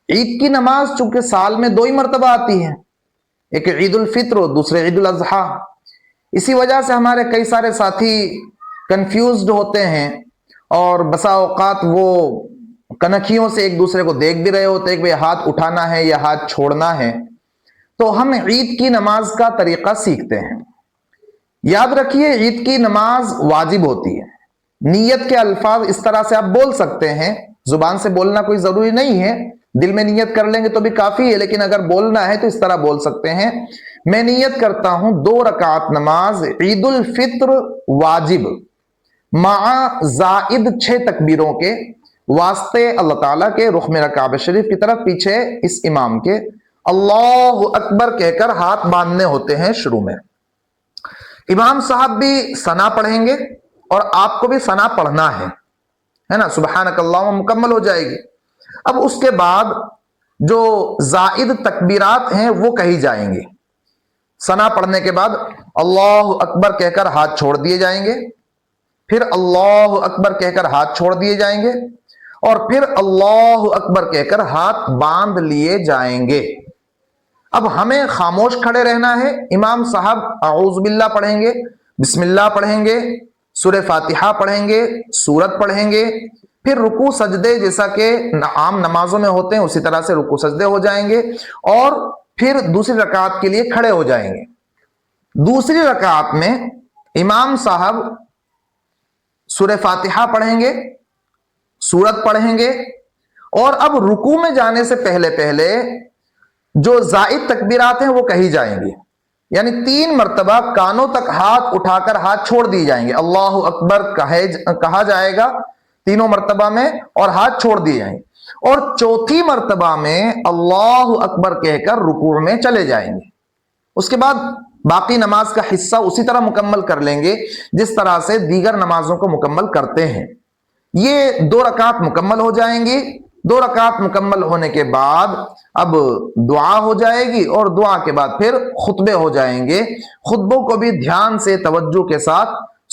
عید کی نماز چونکہ سال میں 2 ہی مرتبہ آتی ہے، ایک عید الفطر اور دوسرے عید الاضحیٰ، اسی وجہ سے ہمارے کئی سارے ساتھی کنفیوزڈ ہوتے ہیں اور بسا اوقات وہ کنکھیوں سے ایک دوسرے کو دیکھ بھی رہے ہوتے ہیں کہ ہاتھ اٹھانا ہے یا ہاتھ چھوڑنا ہے۔ تو ہم عید کی نماز کا طریقہ سیکھتے ہیں۔ یاد رکھیے عید کی نماز واجب ہوتی ہے۔ نیت کے الفاظ اس طرح سے آپ بول سکتے ہیں، زبان سے بولنا کوئی ضروری نہیں ہے، دل میں نیت کر لیں گے تو بھی کافی ہے، لیکن اگر بولنا ہے تو اس طرح بول سکتے ہیں، میں نیت کرتا ہوں 2 رکعت نماز عید الفطر واجب مع زائد 6 تکبیروں کے واسطے اللہ تعالیٰ کے رخ میرا کعبہ شریف کی طرف، پیچھے اس امام کے اللہ اکبر کہہ کر ہاتھ باندھنے ہوتے ہیں شروع میں۔ امام صاحب بھی ثنا پڑھیں گے اور آپ کو بھی ثنا پڑھنا ہے نا، سبحانک اللہم مکمل ہو جائے گی۔ اب اس کے بعد جو زائد تکبیرات ہیں وہ کہی جائیں گے۔ ثنا پڑھنے کے بعد اللہ اکبر کہہ کر ہاتھ چھوڑ دیے جائیں گے، پھر اللہ اکبر کہہ کر ہاتھ چھوڑ دیے جائیں گے، اور پھر اللہ اکبر کہہ کر ہاتھ باندھ لیے جائیں گے۔ اب ہمیں خاموش کھڑے رہنا ہے۔ امام صاحب اعوذ باللہ پڑھیں گے، بسم اللہ پڑھیں گے، سورہ فاتحہ پڑھیں گے، سورت پڑھیں گے، پھر رکوع سجدے جیسا کہ عام نمازوں میں ہوتے ہیں اسی طرح سے رکوع سجدے ہو جائیں گے، اور پھر دوسری رکعت کے لیے کھڑے ہو جائیں گے۔ دوسری رکعت میں امام صاحب سورہ فاتحہ پڑھیں گے، سورت پڑھیں گے، اور اب رکوع میں جانے سے پہلے پہلے جو زائد تکبیرات ہیں وہ کہی جائیں گی، یعنی 3 مرتبہ کانوں تک ہاتھ اٹھا کر ہاتھ چھوڑ دیے جائیں گے، اللہ اکبر کہا جائے گا 3 مرتبہ میں اور ہاتھ چھوڑ دیے جائیں گے، اور چوتھی مرتبہ میں اللہ اکبر کہہ کر رکوع میں چلے جائیں گے۔ اس کے بعد باقی نماز کا حصہ اسی طرح مکمل کر لیں گے جس طرح سے دیگر نمازوں کو مکمل کرتے ہیں۔ یہ 2 رکعت مکمل ہو جائیں گی۔ 2 رکعت مکمل ہونے کے بعد اب دعا ہو جائے گی، اور دعا کے بعد پھر خطبے ہو جائیں گے۔ خطبوں کو بھی دھیان سے توجہ کے ساتھ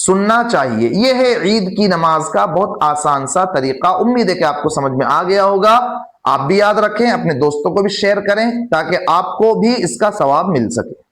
سننا چاہیے۔ یہ ہے عید کی نماز کا بہت آسان سا طریقہ۔ امید ہے کہ آپ کو سمجھ میں آ گیا ہوگا۔ آپ بھی یاد رکھیں، اپنے دوستوں کو بھی شیئر کریں تاکہ آپ کو بھی اس کا ثواب مل سکے۔